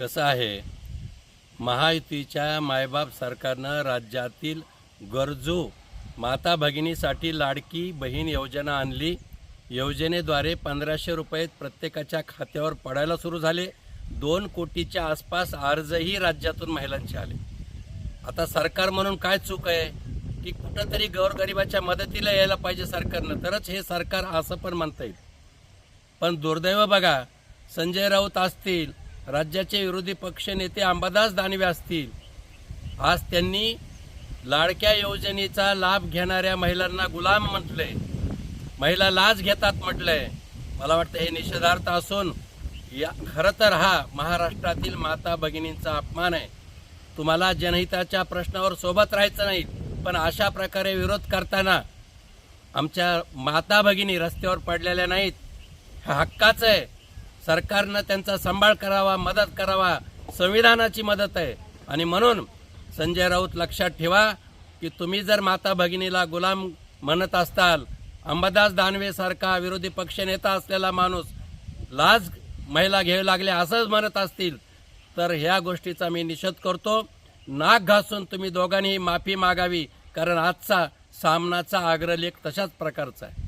कसं आहे, महायुतीच्या मायबाप सरकारनं राज्यातील गरजू माता भगिनीसाठी लाडकी बहीण योजना आणली। योजनेद्वारे 1500 रुपये प्रत्येकाच्या खात्यावर पडायला सुरू झाले। 2 कोटीच्या आसपास अर्जही राज्यातून महिलांचे आले। आता सरकार म्हणून काय चूक आहे की कुठंतरी गोरगरिबाच्या मदतीला यायला पाहिजे सरकारनं, तरच हे सरकार असं पण म्हणता येईल। पण दुर्दैव बघा, संजय राऊत असतील, राज्याचे विरोधी पक्ष नेते अंबादास दानवे असतील, आज त्यांनी लाडक्या योजनेचा लाभ घेणाऱ्या महिलांना गुलाम म्हटले, महिला लाच घेतात म्हटलंय। मला वाटतं हे निषेधार्थ असून खरं तर हा महाराष्ट्रातील माता भगिनींचा अपमान आहे। तुम्हाला जनहिताच्या प्रश्नावर सोबत राहायचं नाही, पण अशा प्रकारे विरोध करताना आमच्या माता भगिनी रस्त्यावर पडलेल्या नाहीत, हा हक्काचं आहे। सरकारनं त्यांचा सांभाळ करावा, मदत करावा, संविधानाची मदत आहे। आणि म्हणून संजय राऊत लक्षात ठेवा की तुम्ही जर माता भगिनीला गुलाम म्हणत असताल, अंबादास दानवे सारखा विरोधी पक्षनेता असलेला माणूस लाच महिला घेऊ लागले असंच म्हणत असतील, तर ह्या गोष्टीचा मी निषेध करतो। नाक घासून तुम्ही दोघांनीही माफी मागावी, कारण आजचा सामनाचा अग्रलेख तशाच प्रकारचा आहे।